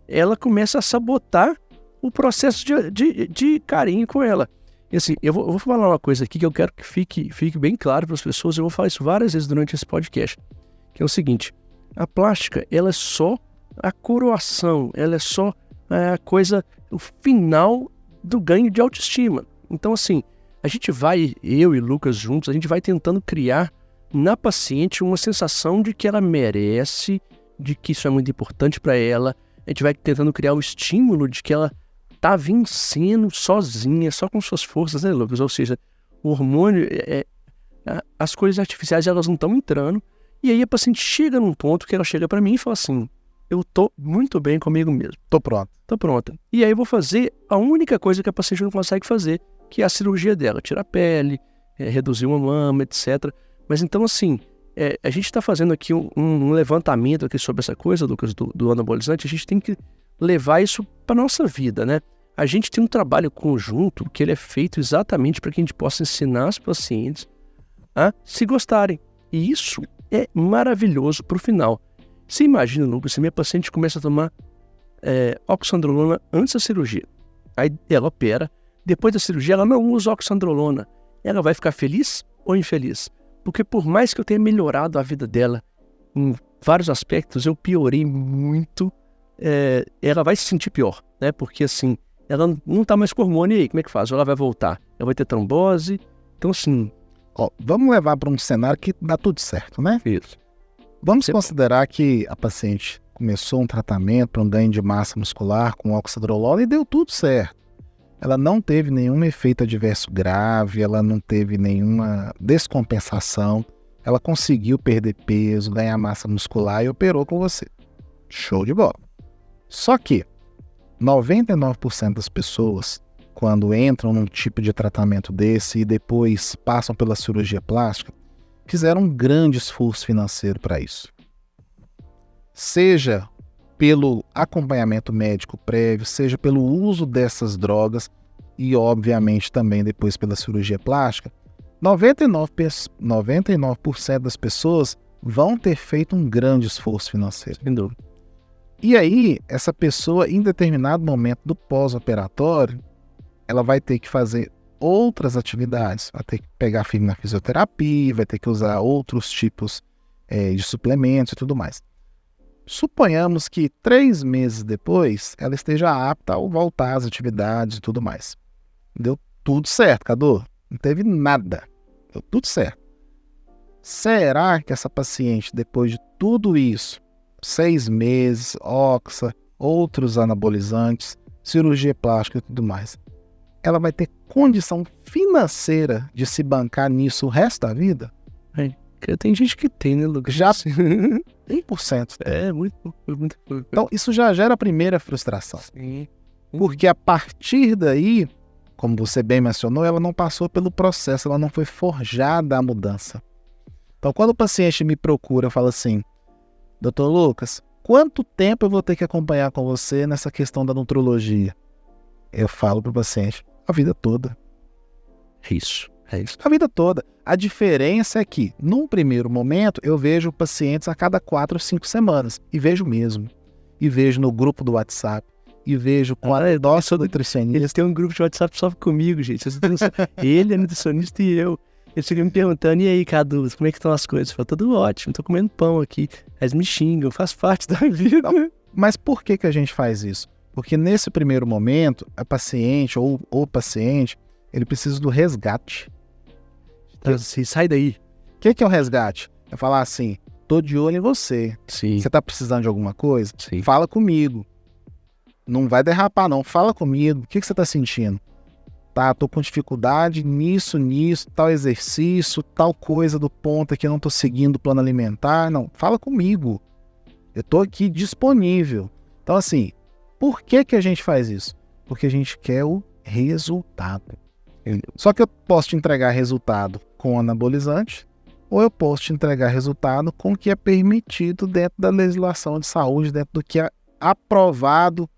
Speaker 1: ela começa a sabotar o processo de carinho com ela. E assim, eu vou falar uma coisa aqui que eu quero que fique bem claro para as pessoas, eu vou falar isso várias vezes durante esse podcast, que é o seguinte: a plástica, ela é só a coroação, ela é só a coisa, o final do ganho de autoestima. Então assim, a gente vai, eu e Lucas juntos, a gente vai tentando criar na paciente uma sensação de que ela merece, de que isso é muito importante para ela. A gente vai tentando criar o estímulo de que ela tá vencendo sozinha, só com suas forças, né, Lucas? Ou seja, o hormônio, as coisas artificiais, elas não estão entrando. E aí a paciente chega num ponto que ela chega para mim e fala assim: eu tô muito bem comigo mesmo.
Speaker 2: Tô pronto.
Speaker 1: Tô pronta. E aí eu vou fazer a única coisa que a paciente não consegue fazer, que é a cirurgia dela. Tirar a pele, reduzir uma mama, etc. Mas então, assim, a gente está fazendo aqui um levantamento aqui sobre essa coisa, Lucas, do anabolizante. A gente tem que levar isso para nossa vida, né? A gente tem um trabalho conjunto que ele é feito exatamente para que a gente possa ensinar os pacientes a se gostarem. E isso é maravilhoso para o final. Você imagina, Lucas, se minha paciente começa a tomar oxandrolona antes da cirurgia. Aí ela opera, depois da cirurgia ela não usa oxandrolona. Ela vai ficar feliz ou infeliz? Porque por mais que eu tenha melhorado a vida dela em vários aspectos, eu piorei muito. Ela vai se sentir pior, né? Porque assim, ela não tá mais com hormônio, e aí, como é que faz? Ou ela vai voltar? Ela vai ter trombose? Então assim...
Speaker 2: vamos levar para um cenário que dá tudo certo, né?
Speaker 1: Isso.
Speaker 2: Vamos considerar que a paciente começou um tratamento para um ganho de massa muscular com oxandrolona e deu tudo certo. Ela não teve nenhum efeito adverso grave, ela não teve nenhuma descompensação, ela conseguiu perder peso, ganhar massa muscular e operou com você. Show de bola. Só que 99% das pessoas, quando entram num tipo de tratamento desse e depois passam pela cirurgia plástica, fizeram um grande esforço financeiro para isso. Seja pelo acompanhamento médico prévio, seja pelo uso dessas drogas e, obviamente, também depois pela cirurgia plástica, 99% das pessoas vão ter feito um grande esforço financeiro.
Speaker 1: Sem dúvida.
Speaker 2: E aí, essa pessoa, em determinado momento do pós-operatório, ela vai ter que fazer outras atividades, vai ter que pegar firme na fisioterapia, vai ter que usar outros tipos de suplementos e tudo mais. Suponhamos que 3 meses depois ela esteja apta a voltar às atividades e tudo mais. Deu tudo certo, Cadu. Não teve nada. Deu tudo certo. Será que essa paciente, depois de tudo isso, 6 meses, oxa, outros anabolizantes, cirurgia plástica e tudo mais, ela vai ter condição financeira de se bancar nisso o resto da vida?
Speaker 1: Tem gente que tem, né, Lucas?
Speaker 2: Já 100%.
Speaker 1: Muito.
Speaker 2: Então, isso já gera a primeira frustração.
Speaker 1: Sim.
Speaker 2: Porque a partir daí, como você bem mencionou, ela não passou pelo processo, ela não foi forjada a mudança. Então, quando o paciente me procura e fala assim: Dr. Lucas, quanto tempo eu vou ter que acompanhar com você nessa questão da nutrologia? Eu falo para o paciente: a vida toda.
Speaker 1: É isso.
Speaker 2: A vida toda. A diferença é que, num primeiro momento, eu vejo pacientes a cada 4 ou 5 semanas. E vejo mesmo. E vejo no grupo do WhatsApp. e vejo com a nossa nutricionista.
Speaker 1: Eles têm um grupo de WhatsApp só comigo, gente. Ele é nutricionista e eu. Eles ficam me perguntando, e aí, Cadu, como é que estão as coisas? Eu falo, tudo ótimo, tô comendo pão aqui. Eles me xingam, faz parte da vida.
Speaker 2: Mas por que a gente faz isso? Porque nesse primeiro momento, a paciente ou o paciente, ele precisa do resgate.
Speaker 1: Então, assim, sai daí.
Speaker 2: O que é o resgate? É falar assim, tô de olho em você.
Speaker 1: Sim.
Speaker 2: Você tá precisando de alguma coisa?
Speaker 1: Sim.
Speaker 2: Fala comigo. Não vai derrapar, não. Fala comigo. O que você tá sentindo? Tá, tô com dificuldade nisso, tal exercício, tal coisa do ponto aqui, eu não tô seguindo o plano alimentar. Não, fala comigo. Eu tô aqui disponível. Então, assim, por que a gente faz isso? Porque a gente quer o resultado. Só que eu posso te entregar resultado com anabolizante, ou eu posso te entregar resultado com o que é permitido dentro da legislação de saúde, dentro do que é aprovado,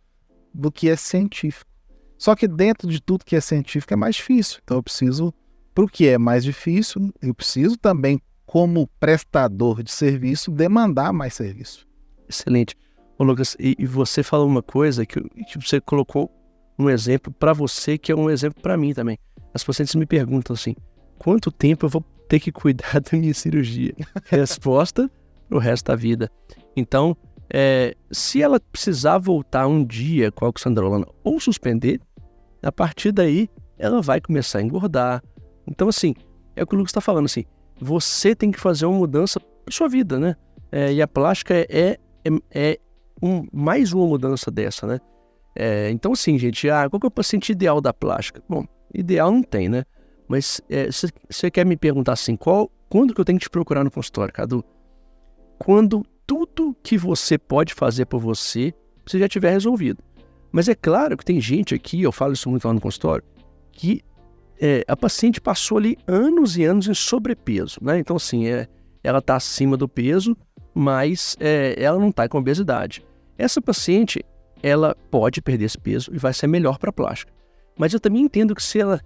Speaker 2: do que é científico. Só que dentro de tudo que é científico é mais difícil. Então eu preciso, para o que é mais difícil, eu preciso também, como prestador de serviço, demandar mais serviço.
Speaker 1: Excelente. Ô, Lucas, e você falou uma coisa que você colocou um exemplo para você, que é um exemplo para mim também. As pacientes me perguntam assim, quanto tempo eu vou ter que cuidar da minha cirurgia? Resposta, pro resto da vida. Então, se ela precisar voltar um dia com a oxandrolona ou suspender, a partir daí ela vai começar a engordar. Então, assim, é o que o Lucas está falando, assim, você tem que fazer uma mudança na sua vida, né? E a plástica mais uma mudança dessa, né? Então, assim, gente, qual que é o paciente ideal da plástica? Bom, ideal não tem, né? Mas você quer me perguntar assim, quando que eu tenho que te procurar no consultório, Cadu? Quando tudo que você pode fazer por você já tiver resolvido. Mas é claro que tem gente aqui, eu falo isso muito lá no consultório, que a paciente passou ali anos e anos em sobrepeso, né? Então, assim, ela está acima do peso, mas ela não está com obesidade. Essa paciente, ela pode perder esse peso e vai ser melhor para a plástica. Mas eu também entendo que se ela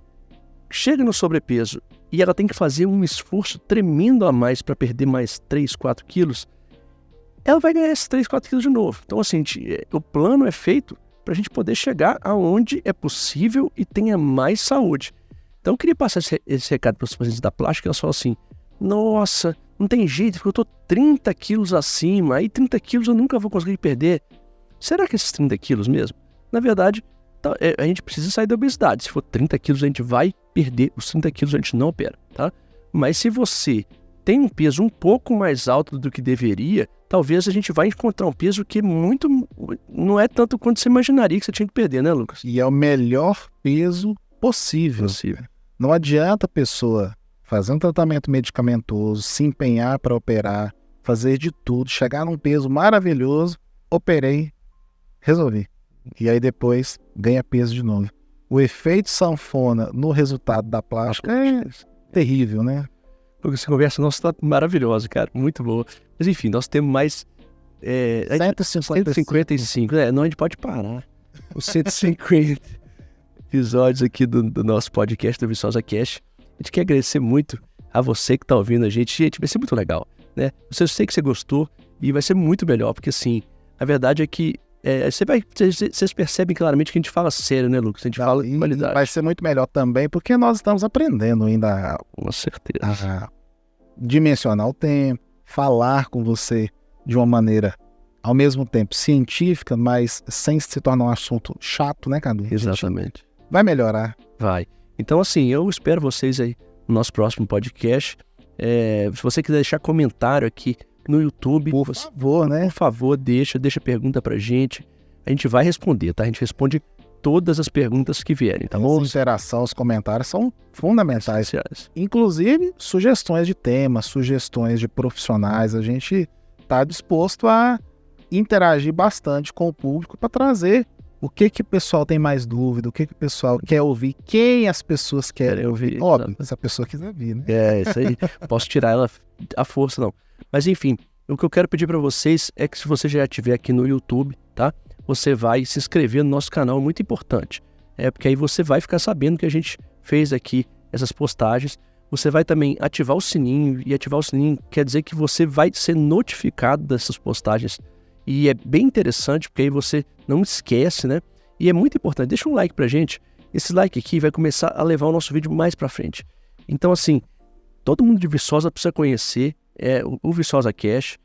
Speaker 1: chega no sobrepeso e ela tem que fazer um esforço tremendo a mais para perder mais 3, 4 quilos, ela vai ganhar esses 3, 4 quilos de novo. Então, assim, o plano é feito para a gente poder chegar aonde é possível e tenha mais saúde. Então, eu queria passar esse recado para os pacientes da plástica, elas falam assim, nossa, não tem jeito, porque eu estou 30 quilos acima, aí 30 quilos eu nunca vou conseguir perder. Será que esses 30 quilos mesmo? Na verdade, a gente precisa sair da obesidade. Se for 30 quilos, a gente vai perder. Os 30 quilos a gente não opera, tá? Mas se você tem um peso um pouco mais alto do que deveria, talvez a gente vai encontrar um peso que não é tanto quanto você imaginaria que você tinha que perder, né, Lucas?
Speaker 2: E é o melhor peso possível. Não adianta a pessoa fazer um tratamento medicamentoso, se empenhar para operar, fazer de tudo, chegar num peso maravilhoso, operei, resolvi. E aí depois ganha peso de novo. O efeito sanfona no resultado da plástica é terrível, né?
Speaker 1: Porque essa conversa nossa tá maravilhosa, cara, muito boa. Mas enfim, nós temos mais 155. Não, a gente pode parar. Os 150 episódios aqui do nosso podcast, do Viçosa Cast. A gente quer agradecer muito a você que está ouvindo a gente. Gente, vai ser muito legal, né? Eu sei que você gostou e vai ser muito melhor, porque assim, a verdade é que vocês percebem claramente que a gente fala sério, né, Lucas? A gente fala com qualidade.
Speaker 2: Vai ser muito melhor também, porque nós estamos aprendendo ainda
Speaker 1: com certeza
Speaker 2: a dimensionar o tempo, falar com você de uma maneira, ao mesmo tempo, científica, mas sem se tornar um assunto chato, né, Cadu?
Speaker 1: Exatamente.
Speaker 2: Vai melhorar.
Speaker 1: Vai. Então, assim, eu espero vocês aí no nosso próximo podcast. Se você quiser deixar comentário aqui no YouTube,
Speaker 2: por favor, né?
Speaker 1: Por favor, deixa pergunta pra gente. A gente vai responder, tá? A gente responde todas as perguntas que vierem, tá bom?
Speaker 2: Essa interação, os comentários são fundamentais. Inclusive, sugestões de temas, sugestões de profissionais. A gente está disposto a interagir bastante com o público para trazer o que o pessoal tem mais dúvida, o que o pessoal quer ouvir, quem as pessoas querem ouvir. Óbvio, se a pessoa quiser vir, né?
Speaker 1: Isso aí. Posso tirar ela à força, não. Mas enfim, o que eu quero pedir para vocês é que se você já estiver aqui no YouTube, tá? Você vai se inscrever no nosso canal, muito importante. Porque aí você vai ficar sabendo que a gente fez aqui essas postagens. Você vai também ativar o sininho, e ativar o sininho quer dizer que você vai ser notificado dessas postagens E é bem interessante, porque aí você não esquece, né? E é muito importante, deixa um like pra gente. Esse like aqui vai começar a levar o nosso vídeo mais pra frente. Então, assim, todo mundo de Viçosa precisa conhecer o Viçosa Cash.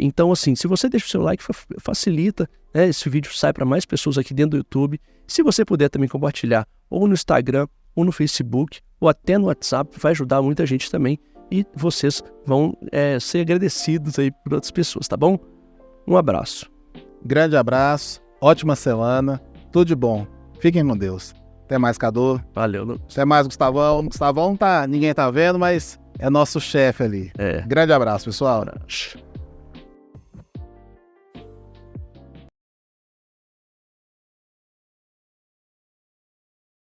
Speaker 1: Então, assim, se você deixa o seu like, facilita, né? Esse vídeo sai para mais pessoas aqui dentro do YouTube. Se você puder também compartilhar ou no Instagram, ou no Facebook, ou até no WhatsApp, vai ajudar muita gente também. E vocês vão ser agradecidos aí por outras pessoas, tá bom? Um abraço.
Speaker 2: Grande abraço, ótima semana, tudo de bom. Fiquem com Deus. Até mais, Cadu.
Speaker 1: Valeu, Lucas.
Speaker 2: Até mais, Gustavão. Gustavão ninguém tá vendo, mas é nosso chefe ali. Grande abraço, pessoal.
Speaker 1: Abraço.